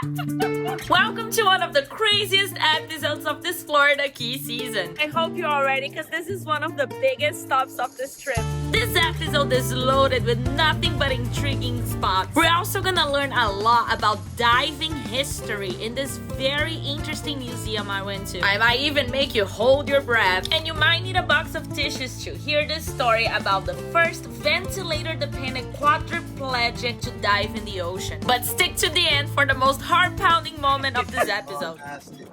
Welcome to one of the craziest episodes of this Florida Key season. I hope you're all ready because this is one of the biggest stops of this trip. This episode is loaded with nothing but intriguing spots. We're also gonna learn a lot about diving history in this very interesting museum I went to. I might even make you hold your breath, and you might need a box of tissues to hear this story about the first ventilator-dependent quadriplegic to dive in the ocean. But stick to the end for the most heart-pounding moment of this episode.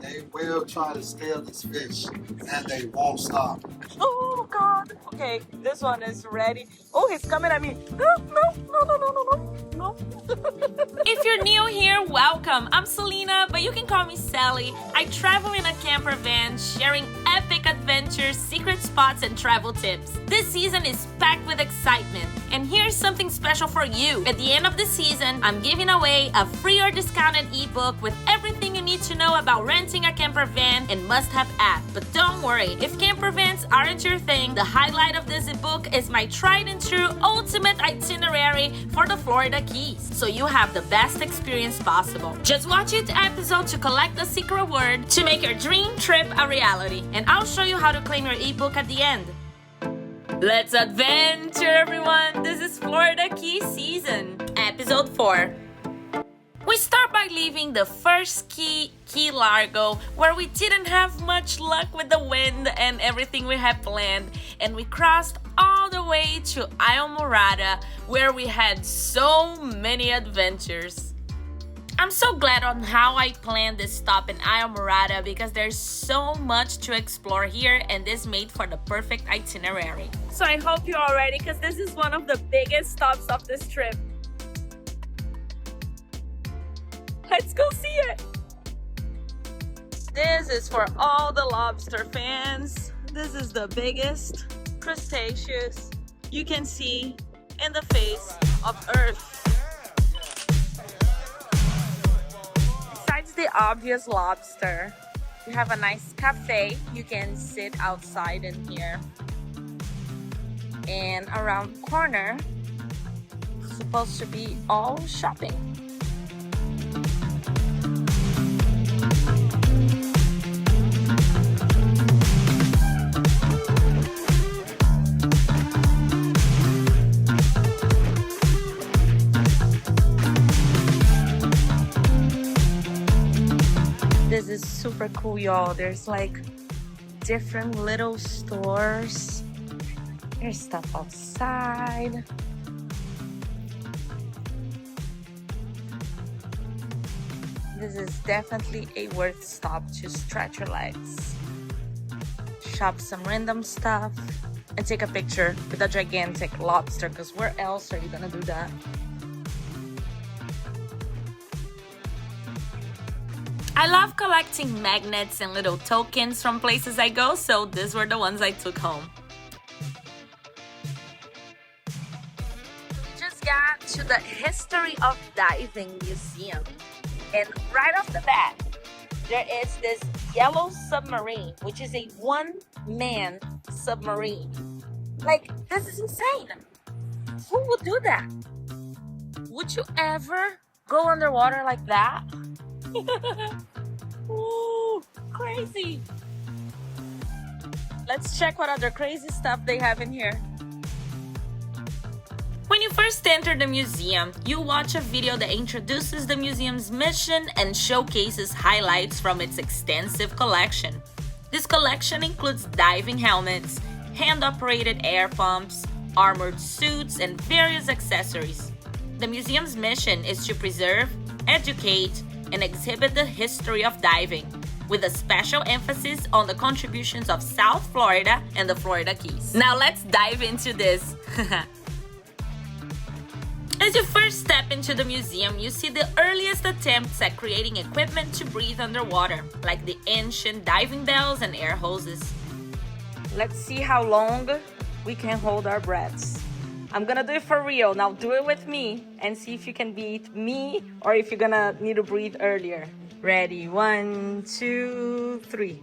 They will try to steal this fish, and they won't stop. Oh God! Okay, this one is ready. Oh, he's coming at me. No. If you're new here, welcome. I'm Selena, but you can call me Sally. I travel in a camper van, sharing epic adventures, secret spots, and travel tips. This season is packed with excitement, and here's something special for you. At the end of the season, I'm giving away a free or discounted ebook with everything you need to know about renting a camper van and must-have app. But don't worry, if camper vans aren't your thing, the highlight of this ebook is my tried and true ultimate itinerary for the Florida Keys, so you have the best experience possible. Just watch each episode to collect the secret word to make your dream trip a reality, and I'll show you how to claim your ebook at the end. Let's adventure, everyone! This is Florida Key season, episode 4. We start by leaving the first key, Key Largo, where we didn't have much luck with the wind and everything we had planned, and we crossed all the way to Islamorada, where we had so many adventures. I'm so glad on how I planned this stop in Islamorada because there's so much to explore here, and this made for the perfect itinerary. So I hope you're all ready because this is one of the biggest stops of this trip. Let's go see it. This is for all the lobster fans. This is the biggest crustaceous you can see in the face of Earth. Besides the obvious lobster, you have a nice cafe. You can sit outside in here. And around the corner, it's supposed to be all shopping. This is super cool, y'all. There's like different little stores. There's stuff outside. This is definitely a worth stop to stretch your legs, shop some random stuff, and take a picture with a gigantic lobster, because where else are you gonna do that? I love collecting magnets and little tokens from places I go, so these were the ones I took home. Just got to the History of Diving Museum, and right off the bat, there is this yellow submarine, which is a one-man submarine. Like, this is insane. Who would do that? Would you ever go underwater like that? Ooh, crazy. Let's check what other crazy stuff they have in here. When you first enter the museum, you watch a video that introduces the museum's mission and showcases highlights from its extensive collection. This collection includes diving helmets, hand-operated air pumps, armored suits, and various accessories. The museum's mission is to preserve, educate, and exhibit the history of diving, with a special emphasis on the contributions of South Florida and the Florida Keys. Now let's dive into this. As you first step into the museum, you see the earliest attempts at creating equipment to breathe underwater, like the ancient diving bells and air hoses. Let's see how long we can hold our breaths. I'm gonna do it for real. Now do it with me and see if you can beat me or if you're gonna need to breathe earlier. Ready? 1, 2, 3.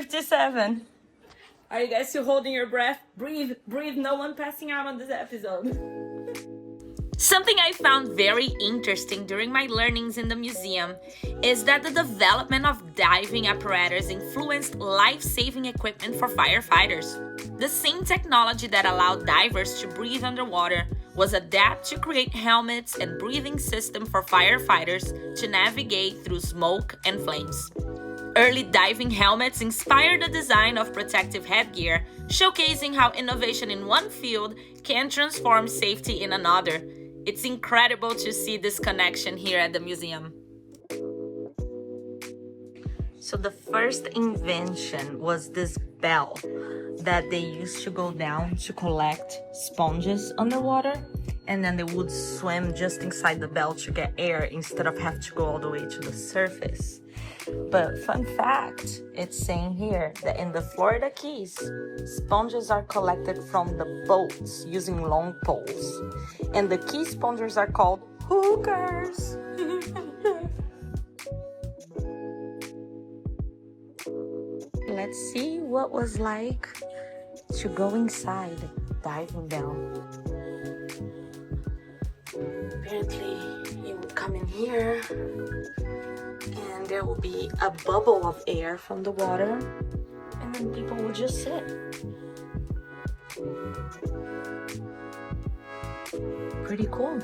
57. Are you guys still holding your breath? Breathe, breathe, no one passing out on this episode. Something I found very interesting during my learnings in the museum is that the development of diving apparatus influenced life-saving equipment for firefighters. The same technology that allowed divers to breathe underwater was adapted to create helmets and breathing system for firefighters to navigate through smoke and flames. Early diving helmets inspired the design of protective headgear, showcasing how innovation in one field can transform safety in another. It's incredible to see this connection here at the museum. So the first invention was this bell that they used to go down to collect sponges underwater, and then they would swim just inside the bell to get air instead of have to go all the way to the surface. But fun fact, it's saying here that in the Florida Keys, sponges are collected from the boats using long poles. And the key sponges are called hookers. Let's see what was like to go inside diving bell. Apparently, you would come in here and there will be a bubble of air from the water, and then people will just sit. Pretty cool.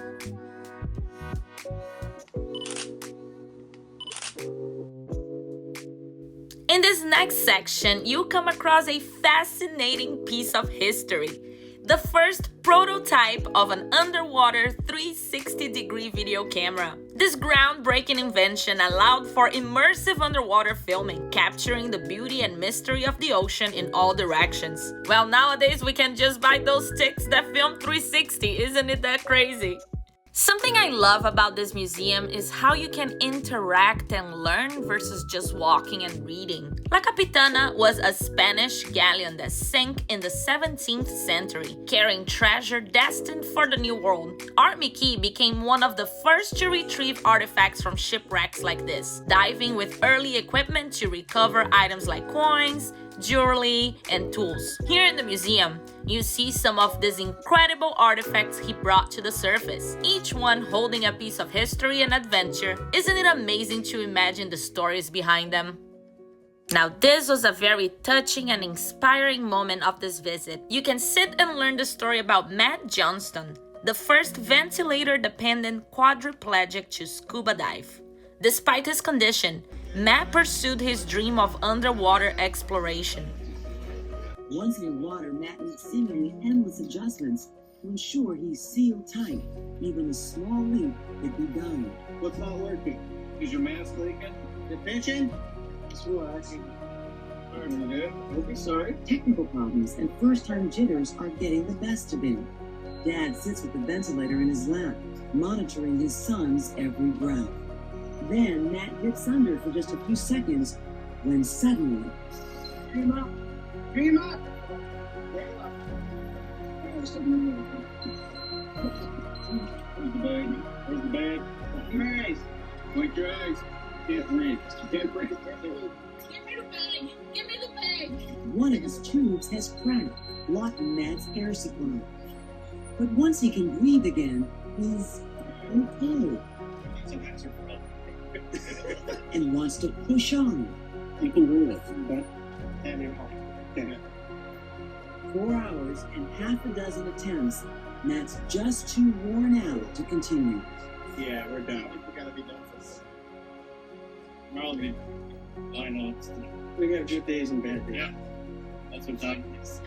In this next section, you'll come across a fascinating piece of history. The first prototype of an underwater 360-degree video camera. This groundbreaking invention allowed for immersive underwater filming, capturing the beauty and mystery of the ocean in all directions. Well, nowadays we can just buy those sticks that film 360, isn't it that crazy? Something I love about this museum is how you can interact and learn versus just walking and reading. La Capitana was a Spanish galleon that sank in the 17th century, carrying treasure destined for the New World. Art Mickey became one of the first to retrieve artifacts from shipwrecks like this, diving with early equipment to recover items like coins, jewelry, and tools. Here in the museum, you see some of these incredible artifacts he brought to the surface, each one holding a piece of history and adventure. Isn't it amazing to imagine the stories behind them? Now, this was a very touching and inspiring moment of this visit. You can sit and learn the story about Matt Johnston, the first ventilator-dependent quadriplegic to scuba dive. Despite his condition, Matt pursued his dream of underwater exploration. Once in water, Matt needs seemingly endless adjustments to ensure he's sealed tight. Even a small leak could be done. What's not working? Is your mask leaking? The pinching? It's relaxing. Alright, we're good. Okay, sorry. Technical problems and first-time jitters are getting the best of him. Dad sits with the ventilator in his lap, monitoring his son's every breath. Then Matt dips under for just a few seconds when suddenly... Bring him up! Bring him up! Bring him up! Where's the bag? Where's the bag? Blink your eyes! Blink your eyes! Can't breathe. You can't breathe. Give me the bag! Give me the bag! One of his tubes has cracked, blocking Matt's air supply. But once he can breathe again, he's okay. And wants to push on. You can do it. And you're home. 4 hours and half a dozen attempts. Matt's just too worn out to continue. Yeah, we're done. We gotta be done with this. We're all good. I know. We got good days and bad days. Yeah. That's what time is.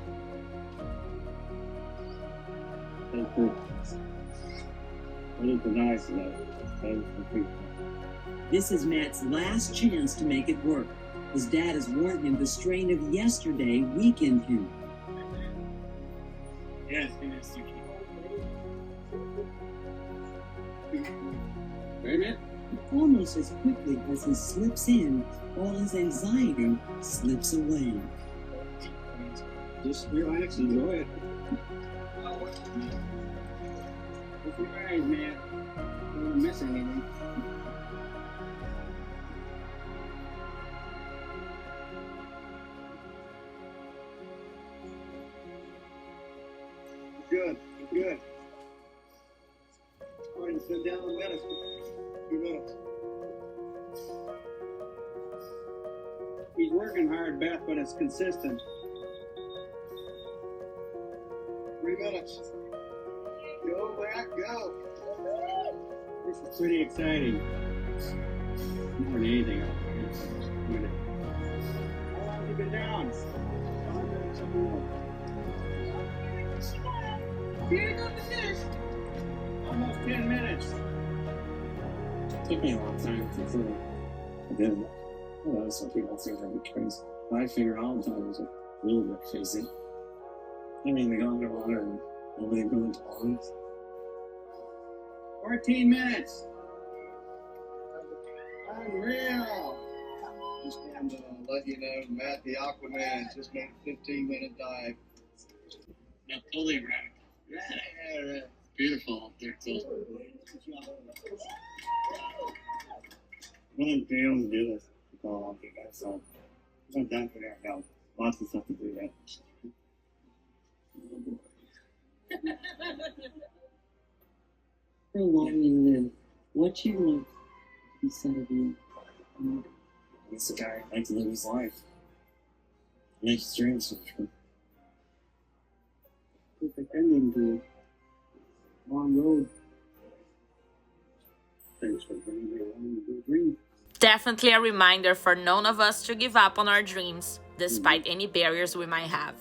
Thank you. What is the nice though? That is complete. This is Matt's last chance to make it work. His dad has warned him the strain of yesterday weakened him. Yes, it is. Wait a minute. Almost as quickly as he slips in, all his anxiety slips away. Just relax and enjoy it. Open your eyes, man. Don't want to miss anything. Sit down in a minute. 2 minutes. He's working hard, Beth, but it's consistent. 3 minutes. Go back, go. This is pretty exciting. More than anything else. How long have you been down? 5 minutes or more. Here comes the fish. Almost 10 minutes. It took me a long time to feel I did. Well, some people think I'd be crazy. I figure all the time was a little bit crazy. I mean, they go underwater and nobody go into ponds. 14 minutes. Unreal. Just wanted to let you know, Matt the Aquaman just made a 15-minute dive. No, totally right. Yeah, beautiful up there too. One of the able to do this. So I'm done for that now. Lots of stuff to do that. How long you live? What you live instead of you. He's the guy who likes to live his life. Make his dreams come true. Perfect ending to a long road. Thanks for bringing me along with your dream. Definitely a reminder for none of us to give up on our dreams, despite any barriers we might have.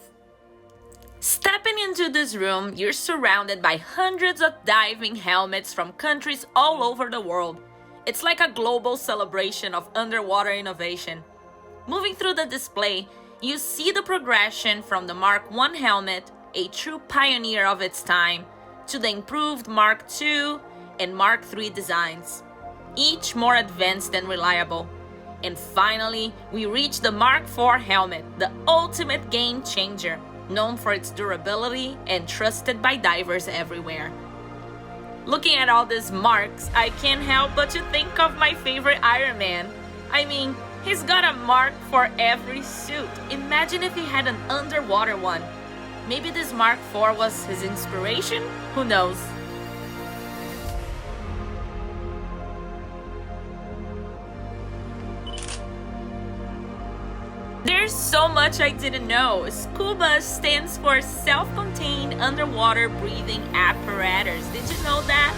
Stepping into this room, you're surrounded by hundreds of diving helmets from countries all over the world. It's like a global celebration of underwater innovation. Moving through the display, you see the progression from the Mark I helmet, a true pioneer of its time, to the improved Mark II and Mark III designs, each more advanced and reliable. And finally, we reach the Mark IV helmet, the ultimate game changer, known for its durability and trusted by divers everywhere. Looking at all these marks, I can't help but to think of my favorite Iron Man. I mean, he's got a mark for every suit. Imagine if he had an underwater one. Maybe this Mark IV was his inspiration? Who knows? There's so much I didn't know. SCUBA stands for Self-Contained Underwater Breathing Apparatus. Did you know that?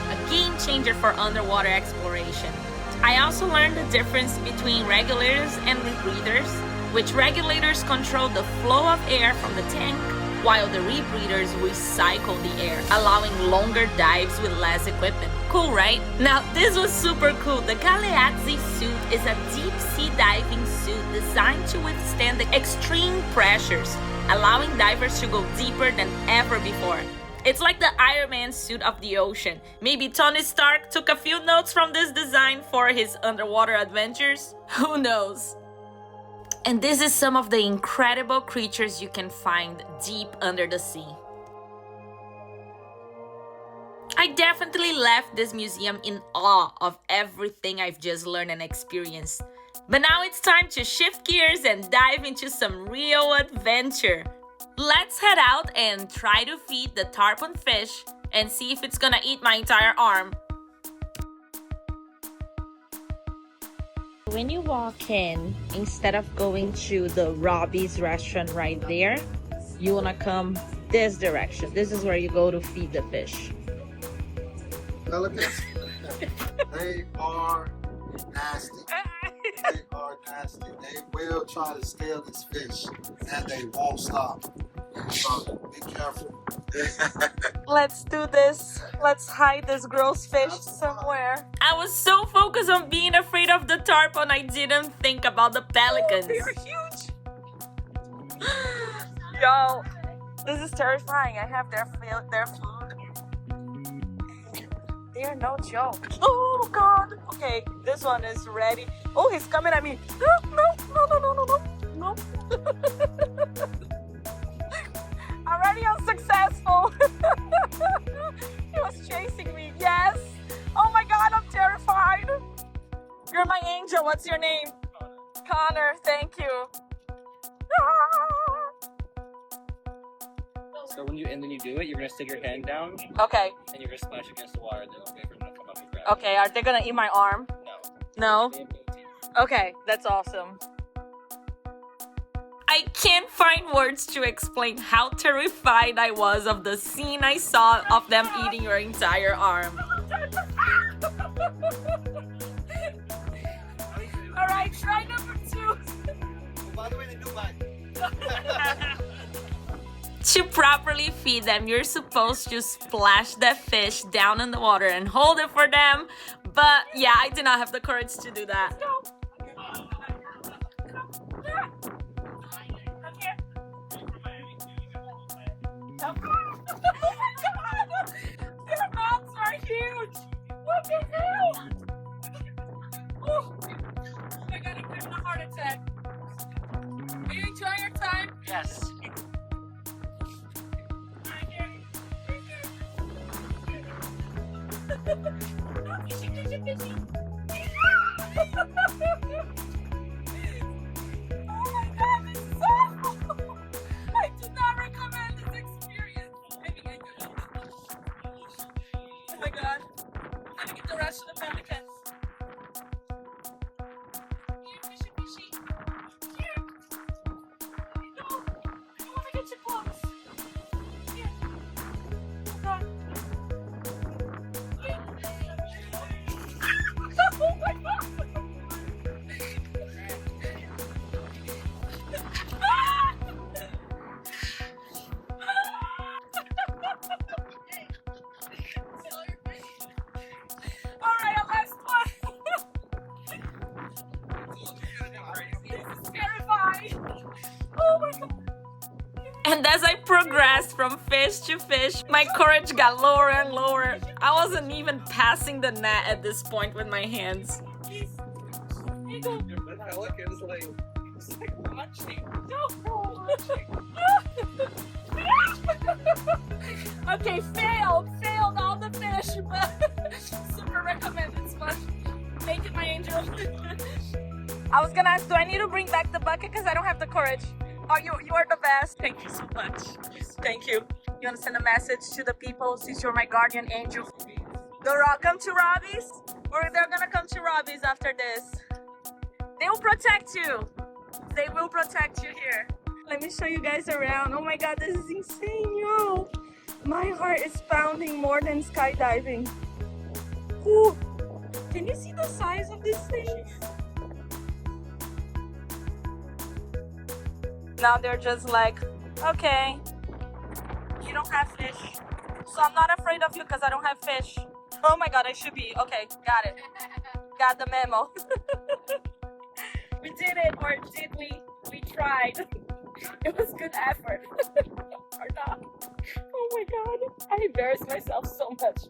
A game changer for underwater exploration. I also learned the difference between regulators and rebreathers, which regulators control the flow of air from the tank, while the rebreathers recycle the air, allowing longer dives with less equipment. Cool, right? Now, this was super cool. The Galeazzi suit is a deep sea diving suit designed to withstand the extreme pressures, allowing divers to go deeper than ever before. It's like the Iron Man suit of the ocean. Maybe Tony Stark took a few notes from this design for his underwater adventures? Who knows? And this is some of the incredible creatures you can find deep under the sea. I definitely left this museum in awe of everything I've just learned and experienced. But now it's time to shift gears and dive into some real adventure. Let's head out and try to feed the tarpon fish and see if it's gonna eat my entire arm. When you walk in, instead of going to the Robbie's restaurant right there, you wanna come this direction. This is where you go to feed the fish. Pelicans, they are nasty. They are nasty. They will try to steal this fish, and they won't stop. So be careful. Let's do this. Let's hide this gross fish somewhere. I was so focused on being afraid of the tarpon, I didn't think about the pelicans. They are huge. Yo, this is terrifying. I have their food. They are no joke. Oh God. Okay, this one is ready. Oh, he's coming at me. No. Already unsuccessful. He was chasing me. Yes. Oh my God, I'm terrified. You're my angel. What's your name? Connor. Thank you. So when you do it, you're gonna stick your hand down Okay. and you're gonna splash against the water. Then okay from Okay, are they gonna eat my arm? No. No? Okay, that's awesome. I can't find words to explain how terrified I was of the scene I saw of them eating your entire arm. Alright, try number 2. By the way, they do mine. To properly feed them, you're supposed to splash the fish down in the water and hold it for them. But yeah, I did not have the courage to do that. Oh my god! Their mouths are huge! What the hell? Oh my god, I'm having a heart attack. Are you enjoying your time? Yes. Oh my god, this is awful! I do not recommend this experience. Maybe I do. Oh my god. I'm gonna get the rest of the pelicans. Here, fishy, fishy. Here. No, I don't want to get you close. Here. Oh god. Here. Oh my god. Alright, a last one. This is terrifying. Oh my god. And as I progressed from fish to fish, my courage got lower and lower. I wasn't even passing the net at this point with my hands. Here you go. I look, it's like watching. Okay, failed all the fish, but super recommend this one. Thank you, my angel. I was gonna ask, do I need to bring back the bucket because I don't have the courage? Oh, you are the best. Thank you so much. Thank you. You want to send a message to the people since you're my guardian angel? They're all come to Robbie's, or they're gonna come to Robbie's after this. They will protect you. They will protect you here. Let me show you guys around. Oh my god, this is insane, yo. My heart is pounding more than skydiving. Ooh. Can you see the size of these things? Now they're just like, okay, you don't have fish. So I'm not afraid of you because I don't have fish. Oh my god, I should be. Okay, got it. Got the memo. We did it, or did we? We tried. It was good effort. Or not. Oh my god, I embarrassed myself so much.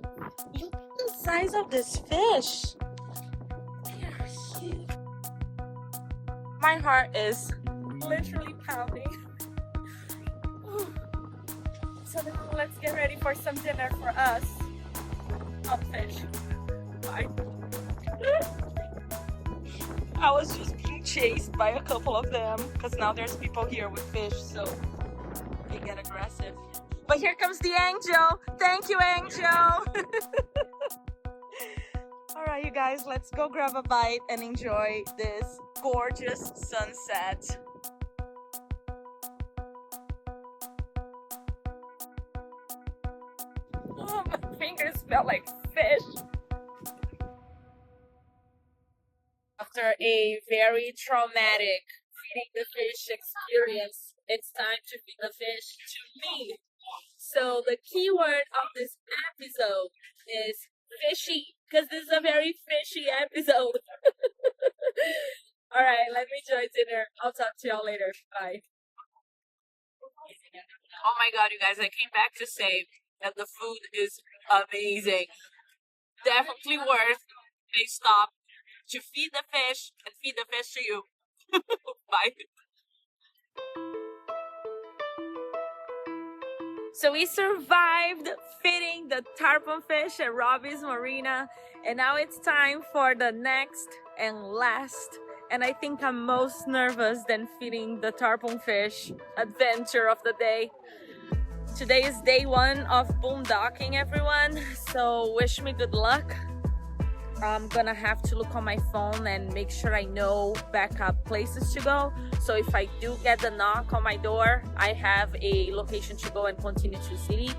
Look at the size of this fish. They are huge. My heart is literally pounding. So now let's get ready for some dinner for us. Of fish. Bye. I was just being chased by a couple of them because now there's people here with fish, so they get aggressive. But here comes the angel. Thank you, angel. All right, you guys, let's go grab a bite and enjoy this gorgeous sunset. Oh, my fingers smell like fish. After a very traumatic feeding the fish experience, it's time to feed the fish to me. So the key word of this episode is fishy, because this is a very fishy episode. All right, let me enjoy dinner. I'll talk to y'all later. Bye. Oh my god, you guys, I came back to say that the food is amazing. Definitely worth a stop to feed the fish and feed the fish to you. Bye. So we survived feeding the tarpon fish at Robbie's Marina, and now it's time for the next and last, and I think I'm most nervous than feeding the tarpon fish adventure of the day. Today is day 1 of boondocking, everyone, so wish me good luck. I'm gonna have to look on my phone and make sure I know backup places to go. So if I do get the knock on my door, I have a location to go and continue to sleep.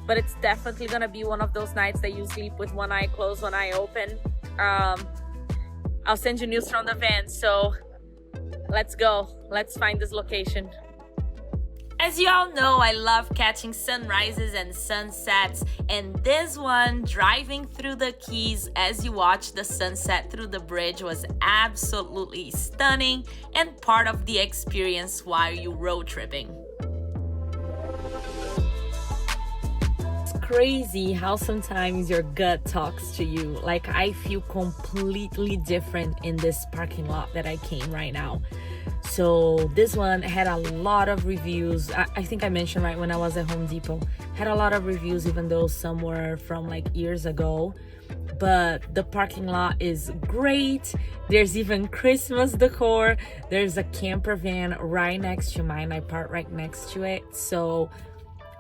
But it's definitely gonna be one of those nights that you sleep with one eye closed, one eye open. I'll send you news from the van, so let's go. Let's find this location. As you all know, I love catching sunrises and sunsets, and this one, driving through the Keys as you watch the sunset through the bridge, was absolutely stunning and part of the experience while you road tripping. Crazy how sometimes your gut talks to you. Like, I feel completely different in this parking lot that I came right now. So this one had a lot of reviews. I think I mentioned right when I was at Home Depot, had a lot of reviews, even though some were from like years ago. But the parking lot is great. There's even Christmas decor. There's a camper van right next to mine. I parked right next to it. So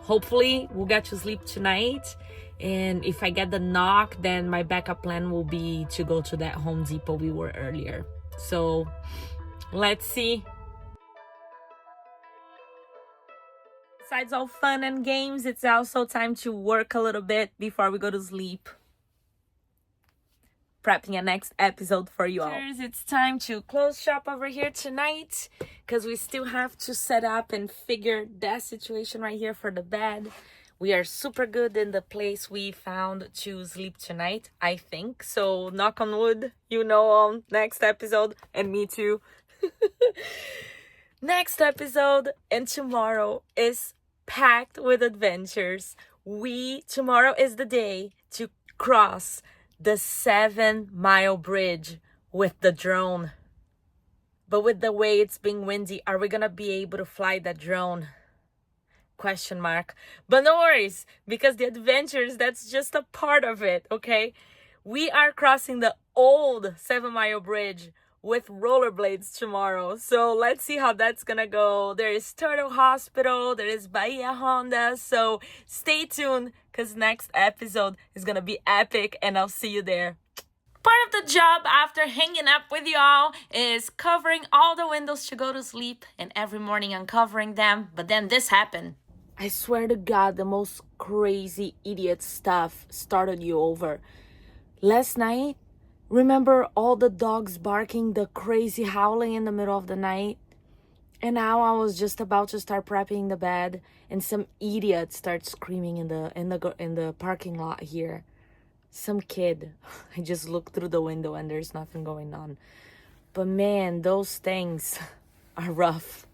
hopefully we'll get to sleep tonight. And if I get the knock, then my backup plan will be to go to that Home Depot we were earlier. So let's see. Besides all fun and games, it's also time to work a little bit before we go to sleep. Prepping a next episode for you all. It's time to close shop over here tonight because we still have to set up and figure that situation right here for the bed. We are super good in the place we found to sleep tonight, I think. So knock on wood, on next episode, and me too. Next episode and tomorrow is packed with adventures. Tomorrow is the day to cross the 7-mile bridge with the drone. But with the way it's being windy, are we gonna be able to fly that drone? Question mark. But no worries, because the adventures, that's just a part of it, okay? We are crossing the old 7-mile bridge with rollerblades tomorrow. So let's see how that's gonna go. There is Turtle Hospital, there is Bahia Honda. So stay tuned, because next episode is gonna be epic, and I'll see you there. Part of the job after hanging up with y'all is covering all the windows to go to sleep, and every morning uncovering them. But then this happened. I swear to God, the most crazy idiot stuff started you over. Last night, remember all the dogs barking, the crazy howling in the middle of the night? And now I was just about to start prepping the bed, and some idiot starts screaming in the parking lot here. Some kid. I just looked through the window and there's nothing going on. But man, those things are rough.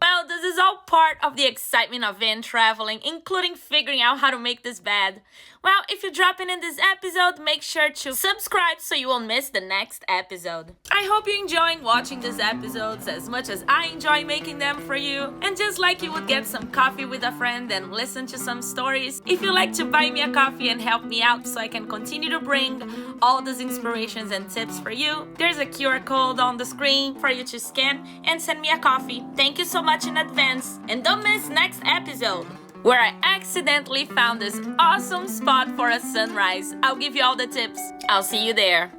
Well, this is all part of the excitement of van traveling, including figuring out how to make this bed. Well, if you're dropping in this episode, make sure to subscribe so you won't miss the next episode. I hope you're enjoying watching these episodes as much as I enjoy making them for you. And just like you would get some coffee with a friend and listen to some stories, if you'd like to buy me a coffee and help me out so I can continue to bring all these inspirations and tips for you, there's a QR code on the screen for you to scan and send me a coffee. Thank you so much in advance, and don't miss next episode where I accidentally found this awesome spot for a sunrise. I'll give you all the tips. I'll see you there.